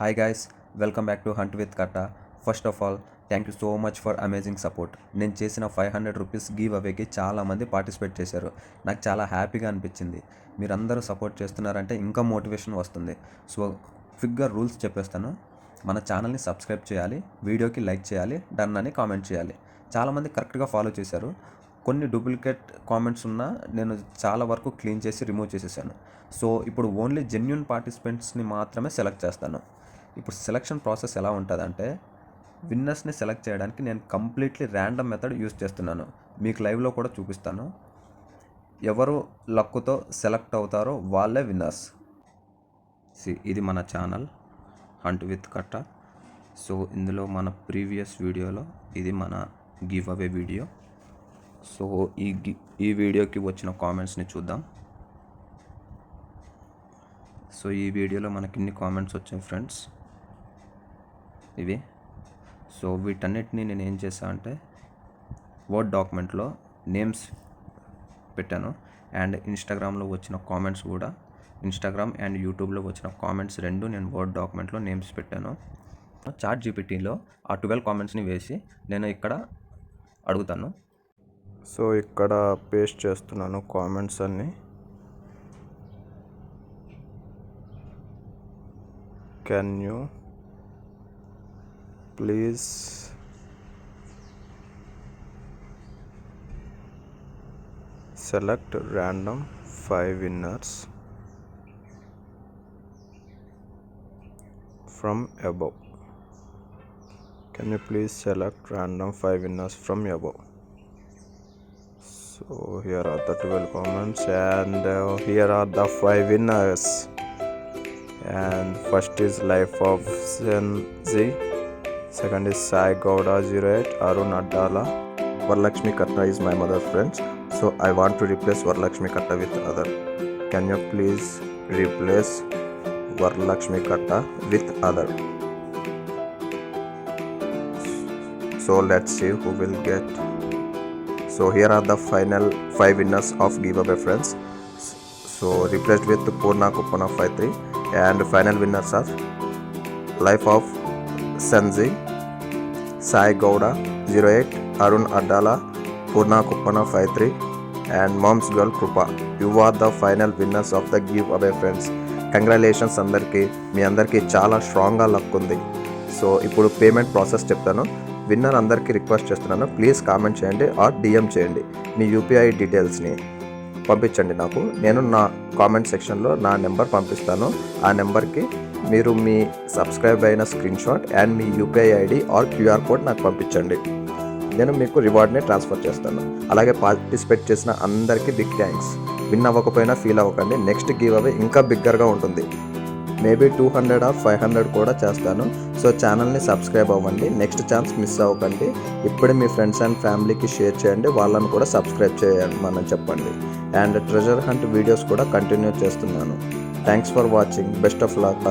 Hi guys, welcome back to Hunt with Katta. First of all, thank you so much for amazing support. నేను చేసిన 500 rupees give అవేకి చాలామంది participate చేశారు. నాకు చాలా హ్యాపీగా అనిపించింది. మీరందరూ సపోర్ట్ చేస్తున్నారంటే ఇంకా మోటివేషన్ వస్తుంది. సో క్విక్గా రూల్స్ చెప్పేస్తాను. మన ఛానల్ని సబ్స్క్రైబ్ చేయాలి, వీడియోకి లైక్ చేయాలి, డన్ అని కామెంట్ చేయాలి. చాలామంది కరెక్ట్గా ఫాలో చేశారు. కొన్ని డూప్లికేట్ కామెంట్స్ ఉన్నా నేను చాలా వరకు క్లీన్ చేసి రిమూవ్ చేసేసాను. సో ఇప్పుడు ఓన్లీ జెన్యూన్ పార్టిసిపెంట్స్ని మాత్రమే సెలెక్ట్ చేస్తాను. ఇప్పుడు సెలెక్షన్ ప్రాసెస్ ఎలా ఉంటుందంటే, విన్నర్స్ని సెలెక్ట్ చేయడానికి నేను కంప్లీట్లీ ర్యాండమ్ మెథడ్ యూస్ చేస్తున్నాను. మీకు లైవ్లో కూడా చూపిస్తాను. ఎవరు లక్కుతో సెలెక్ట్ అవుతారో వాళ్ళే విన్నర్స్. ఇది మన ఛానల్ హంట్ విత్ కట్ట. సో ఇందులో మన ప్రీవియస్ వీడియోలో ఇది మన గివ్ అవే వీడియో. సో ఈ వీడియోకి వచ్చిన కామెంట్స్ని చూద్దాం. సో ఈ వీడియోలో మనకి ఇన్ని కామెంట్స్ వచ్చాయి ఫ్రెండ్స్, ఇవి. సో వీటన్నిటిని నేను ఏం చేశాను అంటే వర్డ్ డాక్యుమెంట్లో నేమ్స్ పెట్టాను. అండ్ ఇన్స్టాగ్రామ్లో వచ్చిన కామెంట్స్ కూడా, ఇన్స్టాగ్రామ్ అండ్ యూట్యూబ్లో వచ్చిన కామెంట్స్ రెండు నేను వర్డ్ డాక్యుమెంట్లో నేమ్స్ పెట్టాను. చాట్ జీపీటీలో ఆ 12 కామెంట్స్ని వేసి నేను ఇక్కడ అడుగుతాను. సో ఇక్కడ పేస్ట్ చేస్తున్నాను కామెంట్స్ అన్నీ. Can you please select random 5 winners from above. Can you please select random 5 winners from above? So here are the 12 comments and here are the 5 winners. And first is Life of Senzi, second is Sai Gowda 08, Arun Addala. Varalakshmi Katta is my mother, friends. So I want to replace Varalakshmi Katta with other. Can you please replace Varalakshmi Katta with other? So let's see who will get. So here are the final 5 winners of giveaway, friends. So replaced with Purna Kuppana 53, and final winners are Life of Senzi, Sai Gowda 08, Arun Addala, Purna Kuppana 53 and Mom's Girl Krupa. You are the final winners of the giveaway, friends. Congratulations అందరికీ. మీ అందరికీ చాలా స్ట్రాంగ్గా luck ఉంది. So ఇప్పుడు payment process చెప్తాను. Winner అందరికీ request చేస్తున్నాను, please comment చేయండి ఆర్ డిఎం చేయండి. మీ యూపీఐ డీటెయిల్స్ని పంపించండి నాకు. నేను నా కామెంట్ సెక్షన్లో నా నెంబర్ పంపిస్తాను. ఆ నెంబర్కి మీరు మీ సబ్స్క్రైబ్ అయిన screen shot and me UPI ID are QR code నాకు పంపించండి. నేను మీకు రివార్డ్ని ట్రాన్స్ఫర్ చేస్తాను. అలాగే పార్టిసిపేట్ చేసిన అందరికీ బిగ్ థ్యాంక్స్. విన్ అవ్వకపోయినా ఫీల్ అవ్వకండి, నెక్స్ట్ గివ్ అవే ఇంకా బిగ్గర్గా ఉంటుంది. మేబీ 200 or 500 కూడా చేస్తాను. సో ఛానల్ని సబ్స్క్రైబ్ అవ్వండి, నెక్స్ట్ ఛాన్స్ మిస్ అవ్వకండి. ఇప్పుడే మీ ఫ్రెండ్స్ అండ్ ఫ్యామిలీకి షేర్ చేయండి, వాళ్ళని కూడా సబ్స్క్రైబ్ చేయమని చెప్పండి. అండ్ ట్రెజర్ హంట్ వీడియోస్ కూడా కంటిన్యూ చేస్తున్నాను. Thanks for watching. Best of luck.